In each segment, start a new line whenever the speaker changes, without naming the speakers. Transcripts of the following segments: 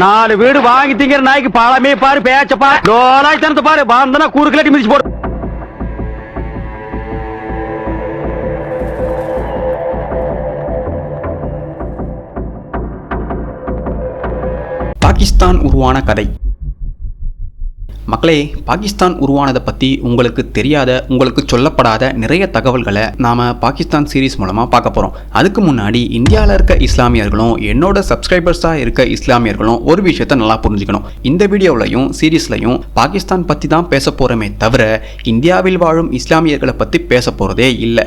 4 வீடு வாங்கி திங்கிற நாய்க்கு பழமே பாரு, பேச்ச பாரு, லோலாய்த்தனத்தை பாரு, வாழ்ந்தனா கூறு கிளட்டி மிதிச்சு போடு.
பாகிஸ்தான் உருவான கதை. மக்களே, பாகிஸ்தான் உருவானதை பற்றி உங்களுக்கு தெரியாத, உங்களுக்கு சொல்லப்படாத நிறைய தகவல்களை நாம் பாகிஸ்தான் சீரீஸ் மூலமாக பார்க்க போகிறோம். அதுக்கு முன்னாடி இந்தியாவில் இருக்க இஸ்லாமியர்களும் என்னோட சப்ஸ்கிரைபர்ஸாக இருக்க இஸ்லாமியர்களும் ஒரு விஷயத்த நல்லா புரிஞ்சுக்கணும். இந்த வீடியோவிலையும் சீரீஸ்லையும் பாகிஸ்தான் பற்றி தான் பேச போகிறோமே தவிர இந்தியாவில் வாழும் இஸ்லாமியர்களை பற்றி பேச போகிறதே இல்லை.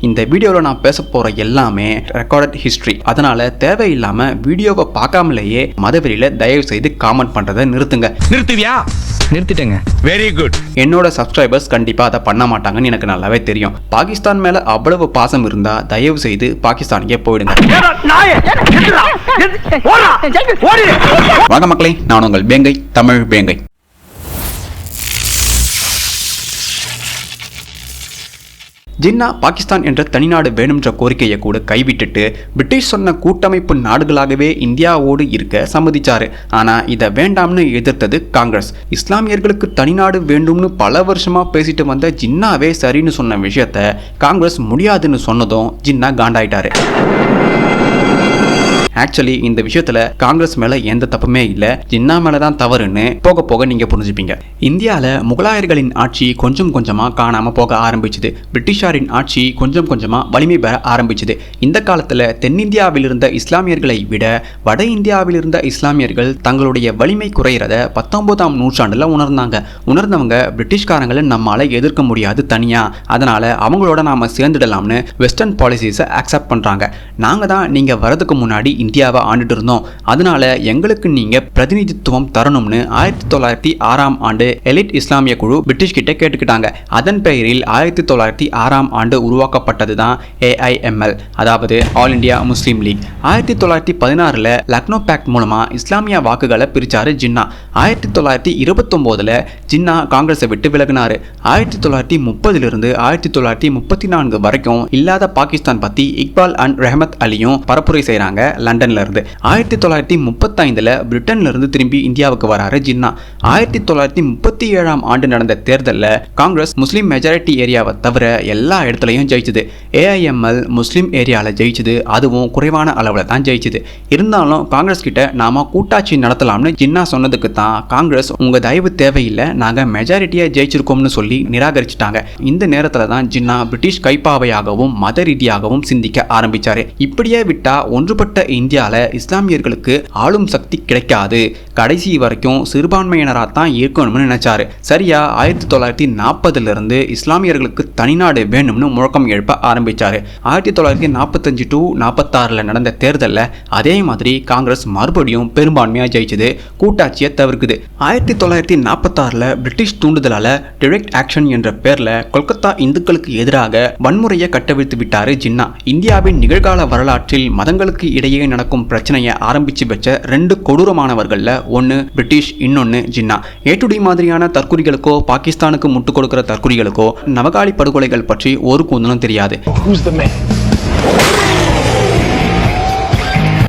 இந்த வீடியோவில் நான் பேச போற எல்லாமே ரெக்கார்டட் ஹிஸ்டரி. அதனால தேவையில்லாம வீடியோவை பார்க்காமலேயே மதவெறியில தயவு செய்து காமெண்ட் பண்றதை நிறுத்துங்க.
நிறுத்துவியா? நிறுத்திட்டேங்க. Very good.
என்னோட சப்ஸ்கிரைபர்ஸ் கண்டிப்பா அதை பண்ண மாட்டாங்கன்னு எனக்கு நல்லாவே தெரியும். பாகிஸ்தான் மேல அவ்வளவு பாசம் இருந்தா தயவு செய்து பாகிஸ்தானுக்கே போயிடுங்க. வாங்க மக்களே, நான் உங்கள் பேங்கை, தமிழ் பேங்கை. ஜின்னா பாகிஸ்தான் என்ற தனிநாடு வேணும்ன்ற கோரிக்கையை கூட கைவிட்டுட்டு பிரிட்டிஷ் சொன்ன கூட்டமைப்பு நாடுகளாகவே இந்தியாவோடு இருக்க சம்மதிச்சாரு. ஆனா இதை வேண்டாம்னு எதிர்த்தது காங்கிரஸ். இஸ்லாமியர்களுக்கு தனிநாடு வேண்டும்னு பல வருஷமா பேசிட்டு வந்த ஜின்னாவே சரின்னு சொன்ன விஷயத்த காங்கிரஸ் முடியாதுன்னு சொன்னதும் ஜின்னா காண்டாயிட்டாரு. ஆக்சுவலி இந்த விஷயத்துல காங்கிரஸ் மேல எந்த தப்புமே இல்ல, ஜின்னா மேலதான் தவறுன்னு போக போக நீங்க புரிஞ்சுப்பீங்க. இந்தியால முகலாயர்களின் ஆட்சி கொஞ்சம் கொஞ்சமா காணாம போக ஆரம்பிச்சுது. பிரிட்டிஷாரின் ஆட்சி கொஞ்சம் கொஞ்சமா வலிமை பெற ஆரம்பிச்சுது. இந்த காலத்துல தென்னிந்தியாவில் இருந்த இஸ்லாமியர்களை விட வட இந்தியாவில் இருந்த இஸ்லாமியர்கள் தங்களுடைய வலிமை குறையிறத 19ஆம் நூற்றாண்டுல உணர்ந்தவங்க பிரிட்டிஷ்காரங்களை நம்மால எதிர்க்க முடியாது தனியா, அதனால அவங்களோட நாம சேர்ந்துடலாம்னு வெஸ்டர்ன் பாலிசிஸை அக்செப்ட் பண்றாங்க. நாங்க தான் நீங்க வரதுக்கு முன்னாடி இந்தியாவை ஆண்டுட்டு இருந்தோம், அதனால எங்களுக்கு நீங்க பிரதிநிதித்துவம் தரணும்னு 1906ஆம் ஆண்டு எலிட் இஸ்லாமிய குழு பிரிட்டிஷ் கிட்ட கேட்டுக்கிட்டாங்க. அதன் பெயரில் 1906ஆம் ஆண்டு உருவாக்கப்பட்டது தான் AIML, அதாவது ஆல் இந்தியா முஸ்லீம் லீக். 1916ல லக்னோ பேக்ட் மூலமா இஸ்லாமிய வாக்குகளை பிரிச்சாரு ஜின்னா. 1929ல ஜின்னா காங்கிரஸை விட்டு விலகினாரு. 1930லிருந்து 1934 வரைக்கும் இல்லாத பாகிஸ்தான் பத்தி இக்பால் அண்ட் ரெஹமத் அலியும் பரப்புரை செய்யறாங்க லண்டன்ல இருந்து. 1935ல பிரிட்டன்ல இருந்து திரும்பி இந்தியாவுக்கு வராரு ஜின்னா. 1937ஆம் ஆண்டு நடந்த தேர்தலில் காங்கிரஸ் முஸ்லீம் மெஜாரிட்டி ஏரியாவை தவிர எல்லா இடத்துலையும் ஜெயிச்சது. AIML முஸ்லீம் ஏரியாவில் ஜெயிச்சது, அதுவும் குறைவான அளவில் தான் ஜெயிச்சது. இருந்தாலும் காங்கிரஸ் கிட்ட நாம கூட்டாட்சி நடத்தலாம்னு ஜின்னா சொன்னதுக்கு தான் காங்கிரஸ் உங்க தயவு தேவையில்லை, நாங்க மெஜாரிட்டியா ஜெயிச்சிருக்கோம்னு சொல்லி நிராகரிச்சிட்டாங்க. இந்த நேரத்தில் தான் ஜின்னா பிரிட்டிஷ் கைப்பாவையாகவும் மத ரீதியாகவும் சிந்திக்க ஆரம்பிச்சாரு. இப்படியே விட்டா ஒன்றுபட்ட இந்தியால இஸ்லாமியர்களுக்கு ஆளும் சக்தி கிடைக்காது, கடைசி வரைக்கும் சிறுபான்மையினராக தான் இருக்கணும்னு நினைச்சாரு. சரியா 1940ல இருந்து இஸ்லாமியர்களுக்கு தனிநாடு வேணும்னு முழக்கம் எழுப்ப ஆரம்பிச்சாரு. 1945 to 46ல நடந்த தேர்தலில் அதே மாதிரி காங்கிரஸ் மறுபடியும் பெரும்பான்மையா ஜெயிச்சது, கூட்டாட்சியை தவிர்க்குது. 1946ல பிரிட்டிஷ் தூண்டுதலால டைரக்ட் ஆக்ஷன் என்ற பேர்ல கொல்கத்தா இந்துக்களுக்கு எதிராக வன்முறையை கட்டவிழ்த்து விட்டாரு ஜின்னா. இந்தியாவின் நிகழ்கால வரலாற்றில் மதங்களுக்கு இடையே நடக்கும் பிரச்சனையை ஆரம்பிச்சு வச்ச 2 கொடூரமானவர்கள்ல ஒன்னு பிரிட்டிஷ், இன்னொன்னு ஜின்னா. ஏட்டுடி மாதிரியான தற்குறிகளுக்கோ பாகிஸ்தானுக்கு முட்டு கொடுக்கிற தற்குறிகளுக்கோ நவகாலி படுகொலைகள் பற்றி ஒரு கூந்தலும் தெரியாது.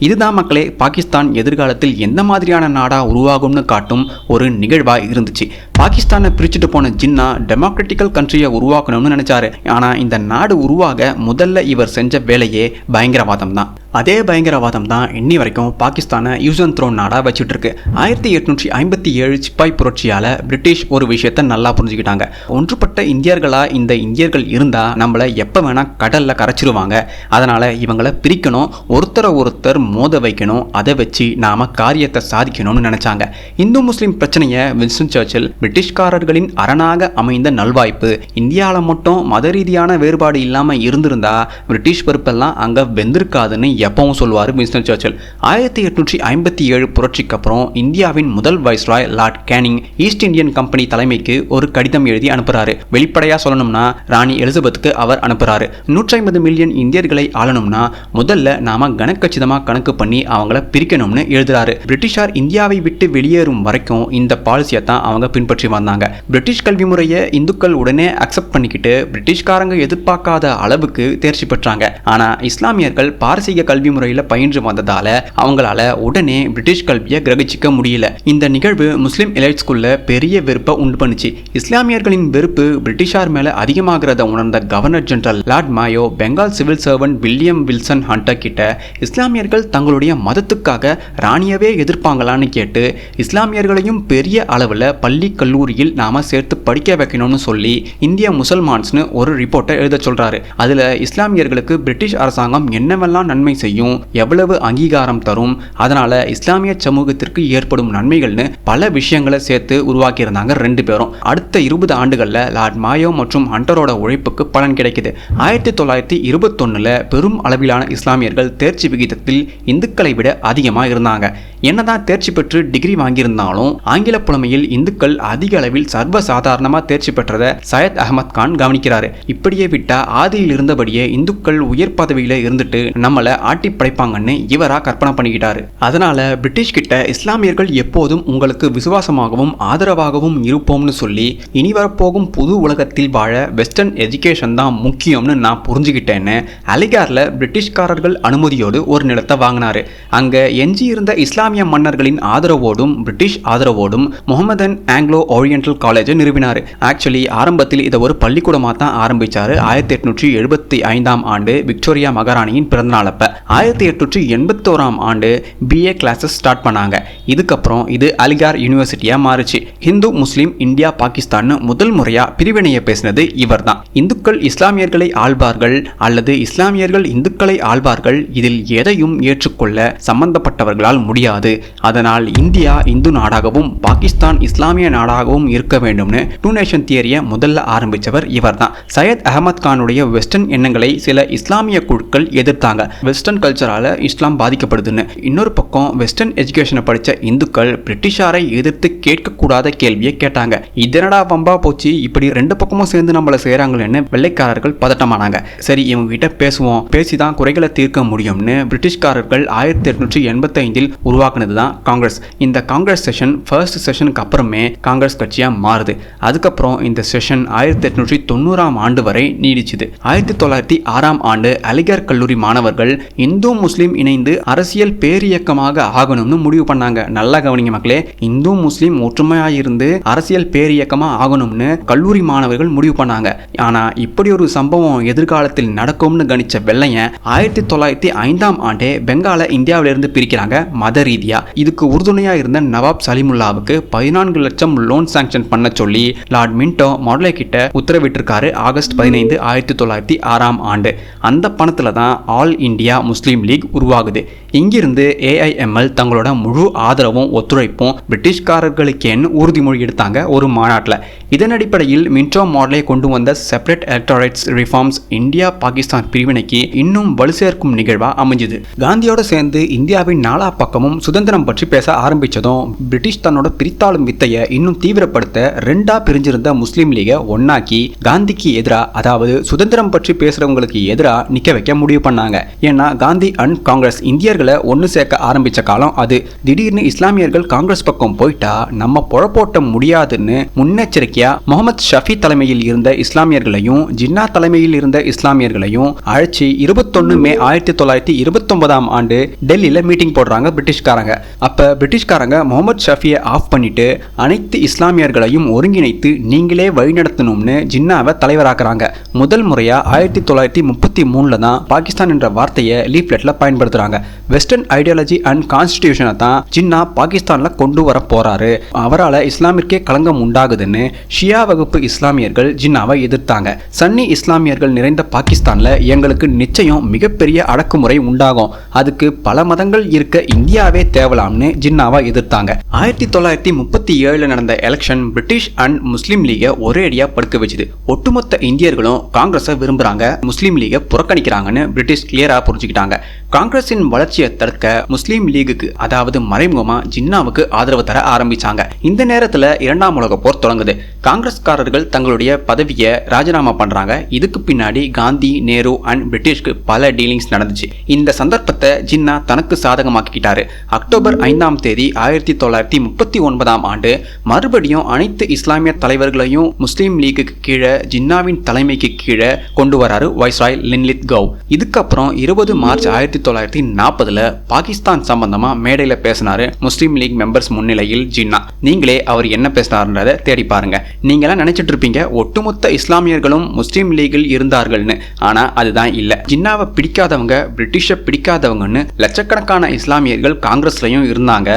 இதுதான் மக்களே பாகிஸ்தான் எதிர்காலத்தில் எந்த மாதிரியான நாடா உருவாகும்னு காட்டும் ஒரு நிகழ்வா இருந்துச்சு. பாகிஸ்தானை பிரிச்சுட்டு போன ஜின்னா டெமோக்ராட்டிக்கல் கண்ட்ரியை உருவாக்கணும்னு நினைச்சாரு. ஆனா இந்த நாடு உருவாக முதல்ல இவர் செஞ்ச வேலையே பயங்கரவாதம் தான். அதே பயங்கரவாதம் தான் இன்னி வரைக்கும் பாகிஸ்தானை யூஸ் அண்ட் த்ரோ நாடா வச்சுட்டு இருக்கு. 1857 சிப்பாய் புரட்சியால பிரிட்டிஷ் ஒரு விஷயத்த நல்லா புரிஞ்சுக்கிட்டாங்க. ஒன்றுபட்ட இந்தியர்களா இந்த இந்தியர்கள் இருந்தா நம்மள எப்ப வேணா கடல்ல கரைச்சிருவாங்க, அதனால இவங்களை பிரிக்கணும், ஒருத்தர் மோத வைக்கணும், அதை வச்சு நாம காரியத்தை சாதிக்கணும்னு நினைச்சாங்க. இந்து முஸ்லிம் பிரச்சனையை வின்ஸ்டன் சர்ச்சில் பிரிட்டிஷ்காரர்களின் அரணாக அமைந்த நல்வாய்ப்பு, இந்தியாவில் மட்டும் மத ரீதியான வேறுபாடு இல்லாம இருந்திருந்தா பிரிட்டிஷ் பொறுப்பெல்லாம் அங்க வெந்திருக்காதுன்னு எப்பவும் சொல்வாரு வின்ஸ்டன் சர்ச்சில். 1857 புரட்சிக்கு அப்புறம் இந்தியாவின் முதல் viceroy lord Canning East Indian company தலைமைக்கு ஒரு கடிதம் எழுதி அனுப்புறாரு. வெளிப்படையா சொல்லணும்னா ராணி எலிசபெத்துக்கு அவர் அனுப்புறாரு. 150 மில்லியன் இந்தியர்களை ஆளணும்னா முதல்ல நாம கணக்கச்சிதமா கணக்கு பண்ணி அவங்கள பிரிக்கணும்னு எழுதுறாரு. பிரிட்டிஷார் இந்தியாவை விட்டு வெளியேறும் வரைக்கும் இந்த பாலிசியை தான் அவங்க பின்பற்றி வந்தாங்க. பிரிட்டிஷ் கல்வி முறையை இந்துக்கள் உடனே அக்செப்ட் பண்ணிக்கிட்டு பிரிட்டிஷ்காரங்க எதிர்பார்க்காத அளவுக்கு தேர்ச்சி பெற்றாங்க. ஆனா இஸ்லாமியர்கள் பாரசீக கல்வி முறையில் பயின்று வந்ததால அவங்களால உடனே பிரிட்டிஷ் கல்வியை கிரகிச்சிக்க முடியல. இந்த நிகழ்வு முஸ்லிம் எலைட்ஸ்குள்ள பெரிய வெறுப்பை உண்டு பண்ணுச்சு. இஸ்லாமியர்களின் வெறுப்பு பிரிட்டிஷார் மேல அதிகமாகிறத உணர்ந்த governor general lord Mayo Bengal civil servant William Wilson Hunter கிட்ட இஸ்லாமியர்கள் தங்களுடைய மதத்துக்காக ராணியவே எதிர்ப்பாங்களான்னு கேட்டு இஸ்லாமியர்களையும் பெரிய அளவில் பள்ளி கல்லூரியில் நாம சேர்த்து படிக்க வைக்கணும்னு சொல்லி இந்திய முசல்மான்ஸ்னு ஒரு ரிப்போர்ட்டை எழுத சொல்றாரு. அதுல இஸ்லாமியர்களுக்கு பிரிட்டிஷ் அரசாங்கம் என்னவெல்லாம் நன்மை செய்யும், எவ்வளவு அங்கீகாரம் தரும், அதனால இஸ்லாமிய சமூகத்திற்கு ஏற்படும் நன்மைகள்னு பல விஷயங்களை சேர்த்து உருவாக்கி இருந்தாங்க ரெண்டு பேரும். அடுத்த 20 ஆண்டுகள்ல லார்ட் மாயோ மற்றும் ஹண்டரோட உழைப்புக்கு பலன் கிடைக்குது. 1921 பெரும் அளவிலான இஸ்லாமியர்கள் தேர்ச்சி விகிதத்தில் இந்துக்களை விட அதிகமாக இருந்தாங்க. என்னதான் தேர்ச்சி பெற்று டிகிரி வாங்கியிருந்தாலும் ஆங்கில புலமையில் இந்துக்கள் அதிக அளவில் சர்வசாதாரணமாக தேர்ச்சி பெற்றதை சையத் அகமது கான் கவனிக்கிறாரு. இப்படியே விட்டா ஆதியில் இருந்தபடியே இந்துக்கள் உயர் பதவியில இருந்துட்டு நம்மளை ஆட்டி படைப்பாங்கன்னு இவரா கற்பனை பண்ணிக்கிட்டாரு. அதனால பிரிட்டிஷ் கிட்ட இஸ்லாமியர்கள் எப்போதும் உங்களுக்கு விசுவாசமாகவும் ஆதரவாகவும் இருப்போம்னு சொல்லி இனி வரப்போகும் புது உலகத்தில் வாழ வெஸ்டர்ன் எஜுகேஷன் தான் முக்கியம்னு நான் புரிஞ்சுக்கிட்டேன்னு அலிகார்ல பிரிட்டிஷ்காரர்கள் அனுமதியோடு ஒரு நிலத்தை வாங்கினாரு. அங்க எஞ்சி இருந்த இஸ்லாமிய மன்னர்களின் ஆதரவோடும் பிரிட்டிஷ் ஆதரவோடும் முகமதன் ஆங்கிலோ ஓரியண்டல் காலேஜை நிறுவினார். ஆக்சுவலி ஆரம்பத்தில் இதை ஒரு பள்ளிக்கூடமாக தான் ஆரம்பிச்சாரு. 1875 ஆண்டு விக்டோரியா மகாராணியின் பிறந்தநாள் அப்ப 1881 ஆண்டு BA கிளாஸஸ் ஸ்டார்ட் பண்ணாங்க. இதுக்கப்புறம் இது அலிகார் யூனிவர்சிட்டியா மாறுச்சு. இந்து முஸ்லிம் இந்தியா பாகிஸ்தான் முதல் முறையா பிரிவினையை பேசினது இவர் தான். இந்துக்கள் இஸ்லாமியர்களை ஆள்வார்கள் அல்லது இஸ்லாமியர்கள் இந்துக்களை ஆள்வார்கள், இதில் எதையும் ஏற்றுக்கொள்ள சம்பந்தப்பட்டவர்களால் முடியாது. அதனால் இந்தியா இந்து நாடாகவும் பாகிஸ்தான் இஸ்லாமிய நாடாகவும் இருக்க வேண்டும்னு டூ நேஷன் தியரியை முதல்ல ஆரம்பிச்சவர் இவர் தான். சையத் அகமது கானுடைய வெஸ்டர்ன் எண்ணங்களை சில இஸ்லாமிய குழுக்கள் எதிர்த்தாங்க. வெஸ்டர்ன் கல்ச்சரால இஸ்லாம் பாதிக்கப்படுதுன்னு. இன்னொரு பக்கம் வெஸ்டர்ன் எஜுகேஷனை படிச்ச இந்துக்கள் பிரிட்டிஷாரை எதிர்த்து கேட்கக்கூடாத கேள்வியை கேட்டாங்க. இதனடா வம்பா போச்சு, இப்படி ரெண்டு பக்கமும் சேர்ந்து நம்மளை செய்யறாங்களேன்னு வெள்ளைக்காரர்கள் பதட்டமானாங்க. சரி, இவங்க கிட்ட பேசுவோம், பேசிதான் குறைகளை தீர்க்க முடியும்னு பிரிட்டிஷ்காரர்கள் 1885 உருவாக்குனது தான் காங்கிரஸ். இந்த காங்கிரஸ் செஷன் ஃபர்ஸ்ட் செஷனுக்கு அப்புறமே காங்கிரஸ் கட்சியா மாறுது. அதுக்கப்புறம் இந்த செஷன் 1890 ஆண்டு வரை நீடிச்சுது. 1906 ஆண்டு அலிகார் கல்லூரி மாணவர்கள் இந்து முஸ்லிம் இணைந்து அரசியல் பேரியக்கமாக ஆகணும்னு முடிவு பண்ணாங்க. நல்லா கவனிங்க மக்களே, இந்து முஸ்லிம் ஒற்றுமையாயிருந்து அரசியல் பேரியக்கமா ஆகணும்னு கல்லூரி மாணவர்கள் முடிவு பண்ணாங்க. ஆனா இப்படி ஒரு சம்பவம் எதிர்காலத்தில் நடக்கும்னு கணிச்ச வெள்ளையன் 1905 ஆண்டே பெங்காலை இந்தியாவிலிருந்து பிரிக்கிறாங்க மத ரீதியா. இதுக்கு உறுதுணையா இருந்த நவாப் சலிமுல்லாவுக்கு 14 லட்சம் லோன் சாங்ஷன் பண்ண சொல்லி லார்ட் மின்டோ மாடலே கிட்ட உத்தரவிட்டிருக்காரு. ஆகஸ்ட் 15, 1906 ஆண்டு. அந்த பணத்துல தான் ஆல் இந்தியா முஸ்லீம் லீக் உருவாகுது. இங்கிருந்து AIML தங்களோட முழு ஆதரவும் ஒத்துழைப்பும் பிரிட்டிஷ்காரர்களுக்கேன்னு உறுதிமொழி எடுத்தாங்க ஒரு மாநாட்டில். இதன் அடிப்படையில் மின்டோ மாடலே கொண்டு வந்த செப்பரேட் எலக்டோரேட்ஸ் ரிஃபார்ம்ஸ் இந்தியா பாகிஸ்தான் பிரிவினைக்கு இன்னும் வலு சேர்க்கும் நிகழ்வா அமைஞ்சுது. காந்தியோட சேர்ந்து இந்தியாவின் நாலா பக்கமும் சுதந்திரம் பற்றி பேச ஆரம்பிச்சதும் பிரிட்டிஷ் தன்னோட பிரித்தாளும் வித்தையை இன்னும் தீவிரப்படுத்த ரெண்டா பிரிஞ்சிருந்த முஸ்லீம் லீகை ஒன்னாக்கி காந்திக்கு எதிராக, அதாவது சுதந்திரம் பற்றி பேசுறவங்களுக்கு எதிராக நிக்க வைக்க முடிவு பண்ணாங்க. ஏன்னா காந்தி அண்ட் காங்கிரஸ் இந்தியர்களை ஒன்னு சேர்க்க ஆரம்பிச்ச காலம் அது. திடீர்னு இஸ்லாமியர்கள் காங்கிரஸ் பக்கம் போயிட்டா நம்ம பொழப்போட்ட முடியாதுன்னு முன்னெச்சரிக்கையா முகமது ஷஃபி தலைமையில் இருந்த இஸ்லாமியர்களையும் ஜின்னா தலைமையில் இருந்த இஸ்லாமியர்களையும் அழைச்சி 21 மே 1929 ஆண்டு டெல்லியில மீட்டிங் போடுறாங்க பிரிட்டிஷ்காரங்க. அப்ப பிரிட்டிஷ்காரங்க முகமது ஷஃபியை ஆஃப் பண்ணிட்டு அனைத்து இஸ்லாமியர்களையும் ஒருங்கிணைத்து நீங்களே வழிநடத்தணும்னு ஜின்னாவை தலைவராக்குறாங்க. முதல் முறையா 1933 தான் பாகிஸ்தான் என்ற வார்த்தையை லீஃப்லெட்ல பயன்படுத்துறாங்க. வெஸ்டர்ன் ஐடியாலஜி அண்ட் கான்ஸ்டிடியூஷனை தான் ஜின்னா பாகிஸ்தான்ல கொண்டு வர போறாரு. அவரால் இஸ்லாமிற்கே களங்கம் உண்டாகுதுன்னு ஷியா வகுப்பு இஸ்லாமியர்கள் ஜின்னாவை எதிர்த்தாங்க. சன்னி இஸ்லாமியர்கள் நிறைந்த பாகிஸ்தான்ல எங்களுக்கு நிச்சயம் மிகப்பெரிய அடக்குமுறை உண்டாகும், அதுக்கு பல மதங்கள் இருக்க இந்தியாவே தேவலாம்னு ஜின்னாவை எதிர்த்தாங்க. 1937 நடந்த எலெக்ஷன் பிரிட்டிஷ் அண்ட் முஸ்லீம் லீகை ஒரேடியா படுக்க வச்சுது. ஒட்டுமொத்த இந்தியர்களும் காங்கிரஸை விரும்புறாங்க, முஸ்லீம் லீகை புறக்கணிக்கிறாங்கன்னு பிரிட்டிஷ் கிளியரா புரிஞ்சுக்கிட்டாங்க. காங்கிரஸின் வளர்ச்சியை தடுக்க முஸ்லீம் லீகுக்கு, அதாவது மறைமுகமா ஜின்னாவுக்கு ஆதரவு தர ஆரம்பிச்சாங்க. இந்த நேரத்தில் இரண்டாம் உலக போர் தொடங்குது. காங்கிரஸ்காரர்கள் தங்களுடைய பதவியை ராஜினாமா பண்றாங்க. இதுக்கு பின்னாடி காந்தி, நேரு அண்ட் பிரிட்டிஷ்க்கு பல டீலிங்ஸ் நடந்துச்சு. இந்த சந்தர்ப்பத்தை ஜின்னா தனக்கு சாதகமாக்கிட்டாரு. அக்டோபர் 5 1939 ஆண்டு மறுபடியும் அனைத்து இஸ்லாமிய தலைவர்களையும் முஸ்லீம் லீகுக்கு கீழே ஜின்னாவின் தலைமைக்கு கீழே கொண்டு வராரு வைஸ்ராய் லின்லித் கவ். இதுக்கப்புறம் 20 மாத மார்ச் 1940 பாகிஸ்தான் சம்பந்தமா மேடையில பேசினாரு முஸ்லீம் லீக் மெம்பர்ஸ் முன்னிலையில் ஜின்னா. நீங்களே அவர் என்ன பேசினாருன்றதை தேடி பாருங்க. நீங்களாம் நினைச்சிட்டு இருப்பீங்க ஒட்டுமொத்த இஸ்லாமியர்களும் முஸ்லீம் லீகில் இருந்தார்கள்னு. ஆனா அதுதான் இல்ல. ஜின்னாவை பிடிக்காதவங்க, பிரிட்டிஷை பிடிக்காதவங்கன்னு லட்சக்கணக்கான இஸ்லாமியர்கள் காங்கிரஸ்லயும் இருந்தாங்க,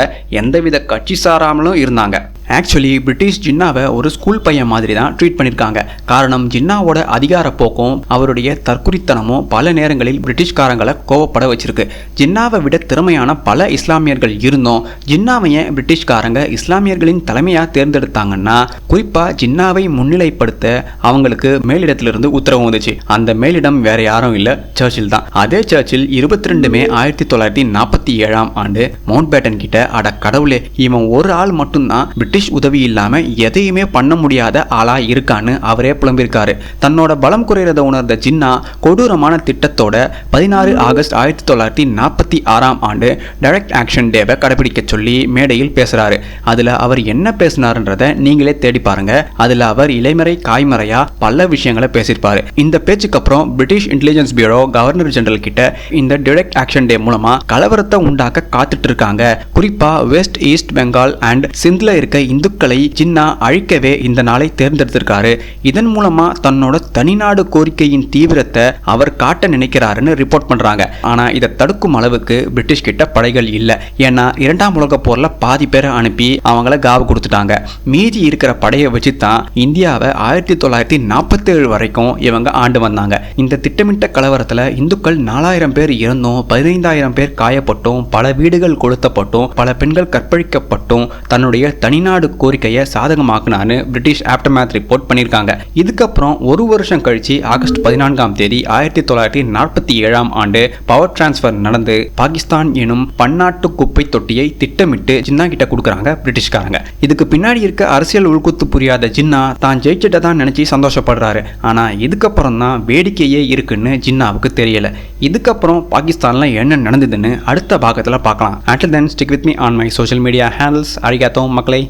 எந்தவித கட்சி சாராமலும் இருந்தாங்க. ஆக்சுவலி பிரிட்டிஷ் ஜின்னாவை ஒரு ஸ்கூல் பையன் மாதிரி தான் ட்ரீட் பண்ணியிருக்காங்க. காரணம், ஜின்னாவோட அதிகார போக்கும் அவருடைய தற்குறித்தனமும் பல நேரங்களில் பிரிட்டிஷ்காரங்களை கோவப்பட வச்சிருக்கு. ஜின்னாவை விட திறமையான பல இஸ்லாமியர்கள் இருந்தும் ஜின்னாவை ஏன் பிரிட்டிஷ்காரங்க இஸ்லாமியர்களின் தலைமையாக தேர்ந்தெடுத்தாங்கன்னா, குறிப்பா ஜின்னாவை முன்னிலைப்படுத்த அவங்களுக்கு மேலிடத்திலிருந்து உத்தரவு வந்துச்சு. அந்த மேலிடம் வேற யாரும் இல்ல, சர்ச்சில் தான். அதே சர்ச்சில் 22 மே 1947 மவுண்ட் பேட்டன் கிட்ட, அட கடவுளே, இவன் ஒரு ஆள் மட்டும்தான் பிரிட்டிஷ் உதவி இல்லாம எதையுமே பண்ண முடியாத ஆளா இருக்கான்னு அவரே புலம்பிருக்காரு. தன்னோட பலம் குறைறத உணர்ந்த ஜின்னா கொடூரமான திட்டத்தோட 16 ஆகஸ்ட் 1946 டைரக்ட் ஆக்ஷன் டேவை கடைபிடிக்க சொல்லி மேடையில் பேசுறாரு. அதுல அவர் என்ன பேசினாருன்றத நீங்களே தேடி பாருங்க. அதுல அவர் இலைமறை காய்மறையா பல விஷயங்களை பேசியிருப்பாரு. இந்த பேச்சுக்கு அப்புறம் British intelligence bureau governor general கிட்ட இந்த டைரக்ட் ஆக்ஷன் டே மூலமா கலவரத்தை உண்டாக்க காத்துட்டு இருக்காங்க, குறிப்பா வெஸ்ட் ஈஸ்ட் பெங்கால் அண்ட் சிந்த்ல இருக்க இந்துக்களை ஜின்னா அழிக்கவே இந்த நாளை தேர்ந்தெடுத்திருக்காரு. இதன் மூலமா தன்னோட தனிநாடு கோரிக்கையின் தீவிரத்தை அவர் காட்ட நினைக்கிறாருன்னு ரிப்போர்ட் பண்றாங்க. ஆனா இதை தடுக்கும் அளவுக்கு பிரிட்டிஷ் கிட்ட படைகள் இல்ல. ஏன்னா 2ஆம் உலக போர்ல பாதி பேரை அனுப்பி அவங்கள காவு கொடுத்துட்டாங்க. மீதி இருக்கிற படையை வச்சு தான் இந்தியாவை 1947 வரைக்கும் இவங்க ஆண்டு வந்தாங்க. இந்த திட்டமிட்ட கலவரத்துல இந்துக்கள் 4000 பேர் இறந்தும் 15000 பேர் காயப்பட்டும் பல வீடுகள் கொளுத்தப்பட்டும் பல பெண்கள் கற்பழிக்கப்பட்டும் தன்னுடைய தனிநாடு கோரிக்கையை சாதகமாக்குனான்னு பிரிட்டிஷ் ஆப்டர்மேத் ரிப்போர்ட் பண்ணியிருக்காங்க. இதுக்கப்புறம் ஒரு வருஷம் கழிச்சு ஆகஸ்ட் 14 1947 பவர் டிரான்ஸ்பர் நடந்து பாகிஸ்தான் எனும் பன்னாட்டு குப்பை தொட்டியை திட்டமிட்டு ஜின்னா கிட்ட கொடுக்குறாங்க பிரிட்டிஷ்காரங்க. இதுக்கு பின்னாடி இருக்க அரசியல் உள்குத்து புரியாத ஜின்னா தான் ஜெயிச்சிட்ட தான் நினைச்சு சந்தோஷப்படுறாரு. ஆனா இதுக்கப்புறம் தான் வேடிக்கையே இருக்குன்னு ஜின்னாவுக்கு தெரியல. இதுக்கப்புறம் பாகிஸ்தான்ல என்ன நடந்ததுன்னு அடுத்த பாகத்துல பார்க்கலாம். Until then, stick with me on my social media handles. Arigato மக்களே.